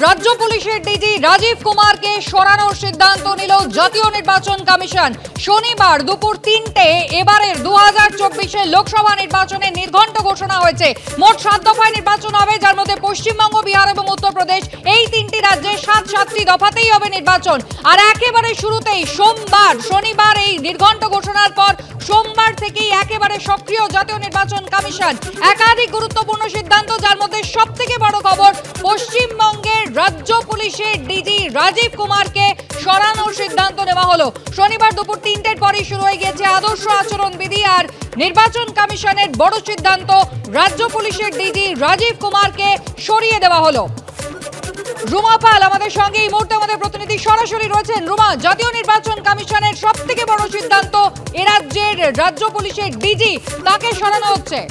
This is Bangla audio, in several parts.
রাজ্য পুলিশের ডিজি রাজীব কুমারকে সরানোর সিদ্ধান্ত নিল জাতীয় নির্বাচন কমিশন। শনিবার দুপুর 3টে এবারের 2024 লোকসভা নির্বাচনের নির্ঘণ্ট ঘোষণা হয়েছে। মোট 7 দফায় নির্বাচন হবে, যার মধ্যে পশ্চিমবঙ্গ, বিহার এবং উত্তরপ্রদেশ এই 3টি রাজ্যে 7টি দফাতেই হবে নির্বাচন। আর একেবারে শুরুতেই শনিবার এই নির্ঘণ্ট ঘোষণার পর সোমবার থেকেই একেবারে সক্রিয় জাতীয় নির্বাচন কমিশন। একাধিক গুরুত্বপূর্ণ সিদ্ধান্ত, যার মধ্যে সবথেকে বড় খবর পশ্চিমবঙ্গের রাজ্য পুলিশের ডিজি রাজীব কুমারকে সরানোর সিদ্ধান্ত নেওয়া হলো। শনিবার দুপুর 3টের পরই শুরু হয়ে গেছে আদর্শ আচরণ বিধি, আর নির্বাচন কমিশনের বড় সিদ্ধান্ত রাজ্য পুলিশের ডিজি রাজীব কুমারকে সরিয়ে দেওয়া হলো। রুমা পাল আমাদের সঙ্গে এই মুহূর্তে আমাদের প্রতিনিধি সরাসরি রয়েছেন। রুমা, জাতীয় নির্বাচন কমিশনের সবথেকে বড় সিদ্ধান্ত এ রাজ্যের রাজ্য পুলিশের ডিজি তাকে সরানো হচ্ছে।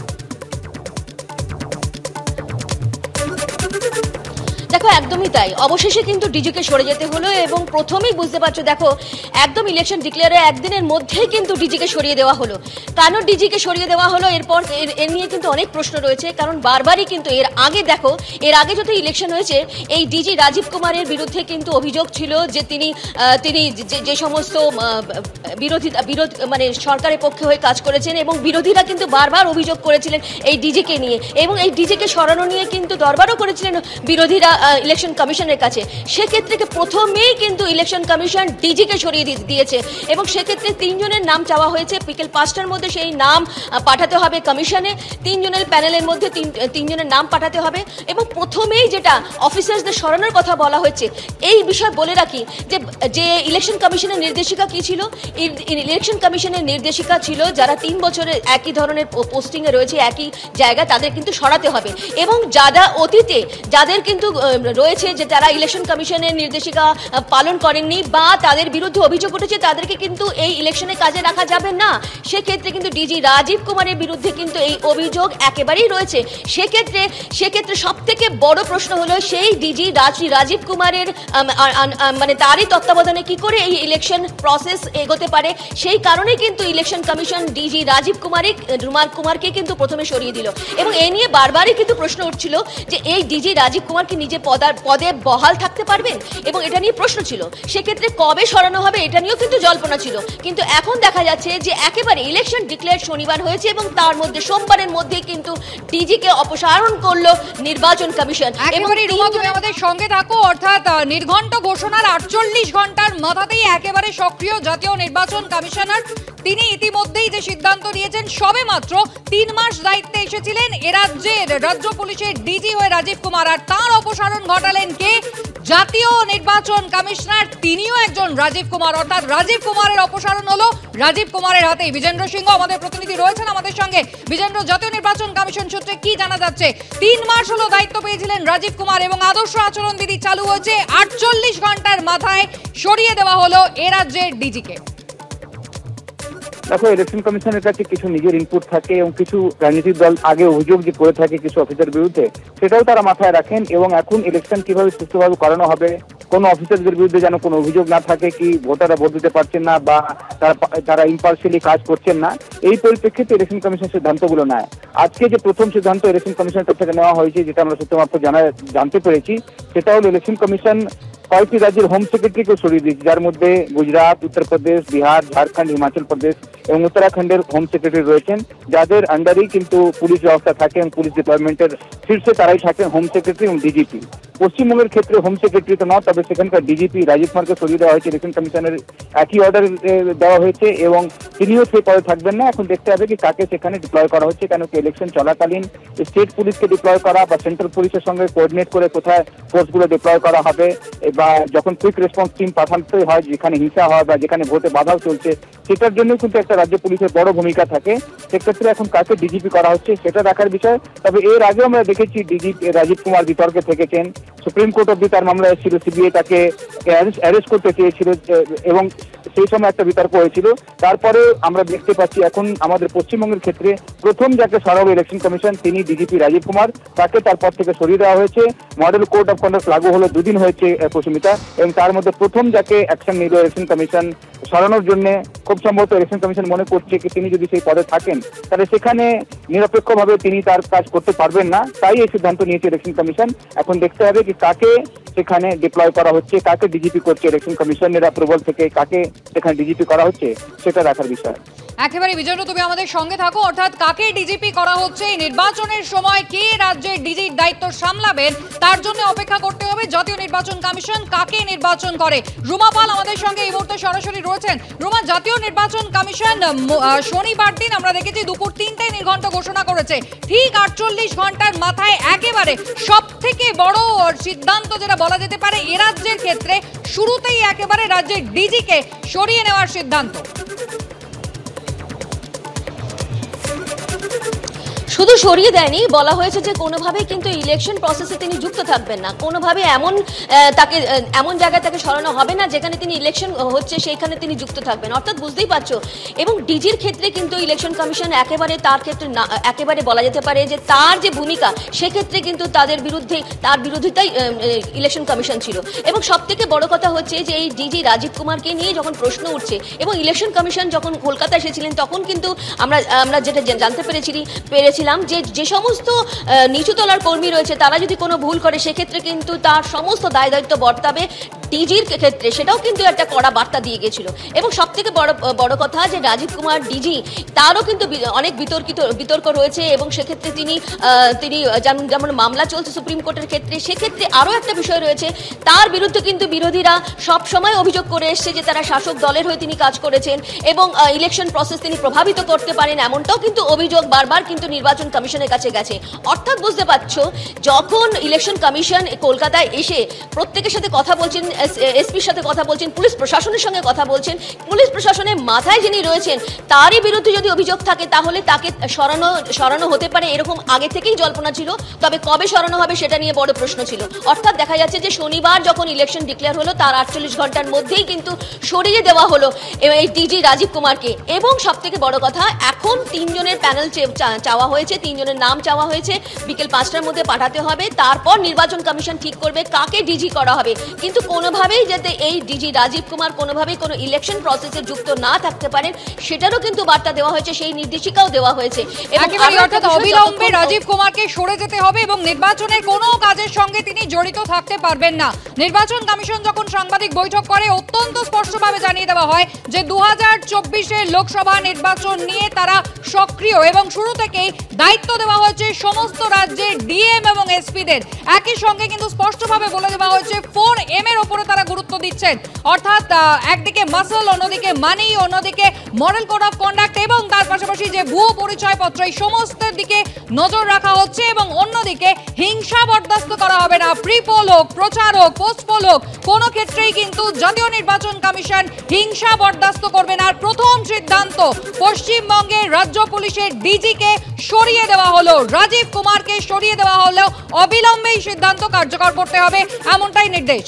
দেখো, একদমই তাই। অবশেষে কিন্তু ডিজিকে সরে যেতে হলো এবং প্রথমেই বুঝতে পারছো, দেখো একদম ইলেকশন ডিক্লেয়ারের একদিনের মধ্যেই কিন্তু ডিজিকে সরিয়ে দেওয়া হলো। কেন ডিজিকে সরিয়ে দেওয়া হলো এরপর এর নিয়ে কিন্তু অনেক প্রশ্ন রয়েছে, কারণ বারবারই কিন্তু এর আগে যত ইলেকশন হয়েছে এই ডিজি রাজীব কুমারের বিরুদ্ধে কিন্তু অভিযোগ ছিল যে তিনি যে সমস্ত মানে সরকারের পক্ষে হয়ে কাজ করেছেন এবং বিরোধীরা কিন্তু বারবার অভিযোগ করেছিলেন এই ডিজিকে নিয়ে, এবং এই ডিজিকে সরানো নিয়ে কিন্তু দরবারও করেছিলেন বিরোধীরা ইলেকশন কমিশনের কাছে। সেক্ষেত্রে প্রথমেই কিন্তু ইলেকশন কমিশন ডিজিকে সরিয়ে দিয়েছে এবং সেক্ষেত্রে 3 জনের নাম চাওয়া হয়েছে। বিকেল 5টার মধ্যে সেই নাম পাঠাতে হবে কমিশনে। 3 জনের প্যানেলের মধ্যে 3 জনের নাম পাঠাতে হবে এবং প্রথমেই যেটা অফিসার্সদের সরানোর কথা বলা হয়েছে, এই বিষয় বলে রাখি যে ইলেকশন কমিশনের নির্দেশিকা কি ছিল। ইলেকশন কমিশনের নির্দেশিকা ছিল যারা 3 বছরের একই ধরনের পোস্টিংয়ে রয়েছে একই জায়গায় তাদের কিন্তু সরাতে হবে, এবং যারা অতীতে যাদের কিন্তু রয়েছে যে তারা ইলেকশন কমিশনের নির্দেশিকা পালন করেননি বা তাদের বিরুদ্ধে অভিযোগ উঠেছে তাদেরকে কিন্তু এই ইলেকশনে কাজে রাখা যাবে না। সেক্ষেত্রে কিন্তু ডিজি রাজীব কুমারের বিরুদ্ধে কিন্তু এই অভিযোগ একেবারেই রয়েছে। সেক্ষেত্রে সব থেকে বড় প্রশ্ন হলো সেই ডিজি রাজীব কুমারের মানে তারই তত্ত্বাবধানে কি করে এই ইলেকশন প্রসেস এগোতে পারে। সেই কারণে কিন্তু ইলেকশন কমিশন ডিজি রাজীব কুমারকে কিন্তু প্রথমে সরিয়ে দিল, এবং এই নিয়ে বারবারই কিন্তু প্রশ্ন উঠছিল যে এই ডিজি রাজীব কুমার কি নিজে পদে বহাল থাকতে পারবেন, এবং এটা নিয়ে প্রশ্ন ছিল। সেক্ষেত্রে কবে সরানো হবে এটা নিয়েও কিন্তু জল্পনা ছিল, কিন্তু এখন দেখা যাচ্ছে যে একেবারে ইলেকশন ডিক্লেয়ার শনিবার হয়েছে এবং তার মধ্যে সোমবারের মধ্যে কিন্তু ডিজিকে অপসারণ করলো নির্বাচন কমিশন। একেবারে রুমা, তুমি আমাদের সঙ্গে থাকো। অর্থাৎ নির্ঘণ্ট ঘোষণার 48 ঘন্টার মাথাতেই একেবারে সক্রিয় জাতীয় নির্বাচন কমিশনার। তিনি ইতিমধ্যেই যে সিদ্ধান্ত নিয়েছেন, সবে মাত্র 3 মাস দায়িত্বে এসেছিলেন এ রাজ্যের রাজ্য পুলিশের ডিজি হয়ে রাজীব কুমার, আর তার অপসারণ ঘটালেন কে? জাতীয় নির্বাচন কমিশনার, তিনিও একজন রাজীব কুমার। অর্থাৎ রাজীব কুমারের অপসারণ হলো রাজীব কুমারের হাতেই। বিজেন্দ্র সিংহ আমাদের প্রতিনিধি রয়েছেন আমাদের সঙ্গে। বিজেন্দ্র, জাতীয় নির্বাচন কমিশন সূত্রে কি জানা যাচ্ছে? 3 মাস হলো দায়িত্ব পেয়েছিলেন রাজীব কুমার এবং আদর্শ আচরণ বিধি চালু হয়েছে। 48 ঘন্টার মাথায় সরিয়ে দেওয়া হলো এ রাজ্যের ডিজিকে। দেখো, ইলেকশন কমিশনের কাছে কিছু নিজের ইনপুট থাকে এবং কিছু রাজনৈতিক দল আগে অভিযোগ যে করে থাকে কিছু অফিসার বিরুদ্ধে, সেটাও তারা মাথায় রাখেন। এবং এখন ইলেকশন কিভাবে সুষ্ঠুভাবে করানো হবে, কোন অফিসারদের বিরুদ্ধে যেন কোনো অভিযোগ না থাকে কি ভোটাররা ভোট দিতে পারছেন না বা তারা ইম্পার্শিয়ালি কাজ করছেন না, এই পরিপ্রেক্ষিতে ইলেকশন কমিশন সিদ্ধান্তগুলো নেয়। আজকে যে প্রথম সিদ্ধান্ত ইলেকশন কমিশনের কাছ থেকে নেওয়া হয়েছে, যেটা আমরা সত্যমাত্র জানতে পেরেছি, সেটা হলো ইলেকশন কমিশন কয়েকটি রাজ্যের হোম সেক্রেটারিকে সরিয়ে দিয়েছে, যার মধ্যে গুজরাট, উত্তরপ্রদেশ, বিহার, ঝাড়খণ্ড, হিমাচল প্রদেশ এবং উত্তরাখণ্ডের হোম সেক্রেটারি রয়েছেন, যাদের আন্ডারেই কিন্তু পুলিশ ব্যবস্থা থাকে এবং পুলিশ ডিপার্টমেন্টের শীর্ষে তারাই থাকেন হোম সেক্রেটারি এবং ডিজিপি। পশ্চিমবঙ্গের ক্ষেত্রে হোম সেক্রেটারি তো নয়, তবে সেখানকার ডিজিপি রাজীব কুমারকে সরিয়ে দেওয়া হয়েছে। ইলেকশন কমিশনের একই অর্ডার দেওয়া হয়েছে এবং তিনিও সেই পদে থাকবেন না। এখন দেখতে হবে কি কাকে সেখানে ডিপ্লয় করা হচ্ছে, কেন কি ইলেকশন চলাকালীন স্টেট পুলিশকে ডিপ্লয় করা বা সেন্ট্রাল পুলিশের সঙ্গে কোঅর্ডিনেট করে কোথায় ফোর্সগুলো ডিপ্লয় করা হবে, বা যখন কুইক রেসপন্স টিম পাঠাতে হয় যেখানে হিংসা হয় বা যেখানে ভোটে বাধাও চলছে, সেটার জন্য কিন্তু একটা রাজ্য পুলিশের বড় ভূমিকা থাকে। সেক্ষেত্রে এখন কাকে ডিজিপি করা হচ্ছে সেটা দেখার বিষয়। তবে এর আগে আমরা দেখেছি ডিজিপি রাজীব কুমার বিতর্কে থেকেছেন, সুপ্রিম কোর্ট অব্দি তার মামলা এসেছিল, সিবিআই তাকে অ্যারেস্ট করতে চেয়েছিল এবং সেই সময় একটা বিতর্ক হয়েছিল। তারপরে আমরা দেখতে পাচ্ছি এখন আমাদের পশ্চিমবঙ্গের ক্ষেত্রে প্রথম যাকে সরাবে ইলেকশন কমিশন, তিনি ডিজিপি রাজীব কুমার, তাকে তার পদ থেকে সরিয়ে দেওয়া হয়েছে। মডেল কোড অফ কন্ডাক্ট লাগু হলো 2 দিন হয়েছে পশ্চিমিতা, এবং তার মধ্যে প্রথম যাকে অ্যাকশন নিল ইলেকশন কমিশন সরানোর জন্য, খুব সম্ভবত ইলেকশন কমিশন মনে করছে কি তিনি যদি সেই পদে থাকেন তাহলে সেখানে নিরপেক্ষভাবে তিনি তার কাজ করতে পারবেন না, তাই এই সিদ্ধান্ত নিয়েছে ইলেকশন কমিশন। এখন দেখতে হবে কি কাকে সেখানে ডিপ্লয় করা হচ্ছে, কাকে ডিজিপি করছে, ইলেকশন কমিশনের অ্যাপ্রুভাল থেকে কাকে সেখানে ডিজিপি করা হচ্ছে সেটা দেখার বিষয়। একেবারে বিজয়, তুমি আমাদের সঙ্গে থাকো। অর্থাৎ কাকে ডিজিপি করা হচ্ছে, নির্বাচনের সময় কে রাজ্যের ডিজির দায়িত্ব সামলাবেন তার জন্য অপেক্ষা করতে হবে। জাতীয় নির্বাচন কমিশন কাকে নির্বাচন করে। রুমা পাল আমাদের সঙ্গে এই মুহূর্তে সরাসরি রয়েছেন। রুমা, জাতীয় নির্বাচন কমিশন শনিবার দিন আমরা দেখেছি দুপুর 3টায় নির্ঘণ্ট ঘোষণা করেছে। ঠিক 48 ঘন্টার মাথায় একেবারে সব থেকে বড় সিদ্ধান্ত যেটা বলা যেতে পারে এ রাজ্যের ক্ষেত্রে, শুরুতেই একেবারে রাজ্যের ডিজিকে সরিয়ে নেওয়ার সিদ্ধান্ত। শুধু সরিয়ে দেয়নি, বলা হয়েছে যে কোনোভাবেই কিন্তু ইলেকশন প্রসেসে তিনি যুক্ত থাকবেন না, কোনোভাবে এমন জায়গায় তাকে সরানো হবে না যেখানে তিনি ইলেকশন হচ্ছে সেইখানে তিনি যুক্ত থাকবেন। অর্থাৎ বুঝতেই পারছো, এবং ডিজির ক্ষেত্রে কিন্তু ইলেকশন কমিশন একেবারে তার ক্ষেত্রে একেবারে বলা যেতে পারে যে তার যে ভূমিকা সেক্ষেত্রে কিন্তু তার বিরোধিতাই ইলেকশন কমিশন ছিল। এবং সব থেকে বড় কথা হচ্ছে যে এই ডিজি রাজীব কুমারকে নিয়ে যখন প্রশ্ন উঠছে এবং ইলেকশন কমিশন যখন কলকাতা এসেছিলেন তখন কিন্তু আমরা যেটা জানতে পেরেছিলাম যে সমস্ত নিচুতলার কর্মী রয়েছে তারা যদি কোনো ভুল করে সেক্ষেত্রে কিন্তু তার সমস্ত দায় দায়িত্ব বর্তাবে ডিজির ক্ষেত্রে, সেটাও কিন্তু একটা কড়া বার্তা দিয়ে গেছিল। এবং সব থেকে বড় কথা যে রাজীব কুমার ডিজি তারও কিন্তু অনেক বিতর্ক রয়েছে, এবং সেক্ষেত্রে তিনি যেমন মামলা চলছে সুপ্রিম কোর্টের ক্ষেত্রে, সেক্ষেত্রে আরও একটা বিষয় রয়েছে, তার বিরুদ্ধে কিন্তু বিরোধীরা সব সময় অভিযোগ করে এসছে যে তারা শাসক দলের হয়ে তিনি কাজ করেছেন এবং ইলেকশন প্রসেস তিনি প্রভাবিত করতে পারেন, এমনটাও কিন্তু অভিযোগ বারবার কিন্তু নির্বাচন কমিশনের কাছে গেছে। অর্থাৎ বুঝতে পারছো, যখন ইলেকশন কমিশন কলকাতায় এসে প্রত্যেকের সাথে কথা বলছেন, এসপির সাথে কথা বলছেন, পুলিশ প্রশাসনের সঙ্গে কথা বলছেন, পুলিশ প্রশাসনের মাথায় যিনি রয়েছেন তারই বিরুদ্ধে যদি অভিযোগ থাকে তাহলে তাকে সরানো হতে পারে, এরকম আগে থেকেই জল্পনা ছিল। তবে কবে সরানো হবে সেটা নিয়ে বড় প্রশ্ন ছিল। অর্থাৎ দেখা যাচ্ছে যে শনিবার যখন ইলেকশন ডিক্লেয়ার হলো তার 48 ঘন্টার মধ্যেই কিন্তু সরিয়ে দেওয়া হলো এই ডিজি রাজীব কুমারকে। এবং সব থেকে বড় কথা, এখন 3 জনের প্যানেল চাওয়া হয়েছে, 3 জনের নাম চাওয়া হয়েছে, বিকেল 5টার মধ্যে পাঠাতে হবে। তারপর নির্বাচন কমিশন ঠিক করবে কাকে ডিজি করা হবে। কিন্তু কোনোভাবেই যাতে এই ডিজি রাজীব কুমার কোনোভাবেই কোনো ইলেকশন প্রসেসে যুক্ত না থাকতে পারেন সেটারও কিন্তু বার্তা দেওয়া হয়েছে, সেই নির্দেশিকাও দেওয়া হয়েছে। অর্থাৎ অবিলম্বে রাজীব কুমারকে সরে যেতে হবে এবং নির্বাচনের কোনো কাজের সঙ্গে তিনি জড়িত থাকতে পারবেন না। নির্বাচন কমিশন যখন সাংবাদিক বৈঠক করে অত্যন্ত স্পষ্টভাবে জানিয়ে দেওয়া হয় যে 2024-এর লোকসভা নির্বাচন নিয়ে তারা সক্রিয়, এবং শুরু থেকেই দায়িত্ব দেওয়া হয়েছে সমস্ত রাজ্যের ডিএম এবং এসপিদের। একই সঙ্গে কিন্তু স্পষ্টভাবে বলে দেওয়া হয়েছে 4M এর উপরে তারা গুরুত্ব দিচ্ছেন। অর্থাৎ একদিকে মাসল, অন্যদিকে মানি, অন্যদিকে মডেল কোড অফ কন্ডাক্ট এবং তার পাশাপাশি যে ভুয়ো পরিচয়পত্র, এই সমস্ত দিকে নজর রাখা হচ্ছে। এবং অন্যদিকে হিংসা বরদাস্ত করা হবে না। প্রিপোল হোক, প্রচার হোক, পোস্ট পোল হোক, কোনো ক্ষেত্রেই কিন্তু জাতীয় নির্বাচন কমিশন হিংসা বরদাস্ত করবে না। আর প্রথম সিদ্ধান্ত, পশ্চিমবঙ্গের রাজ্য পুলিশের ডিজিকে সরিয়ে দেওয়া হলো, রাজীব কুমারকে সরিয়ে দেওয়া হলো, অবিলম্বে এই সিদ্ধান্ত কার্যকর করতে হবে, এমনটাই নির্দেশ।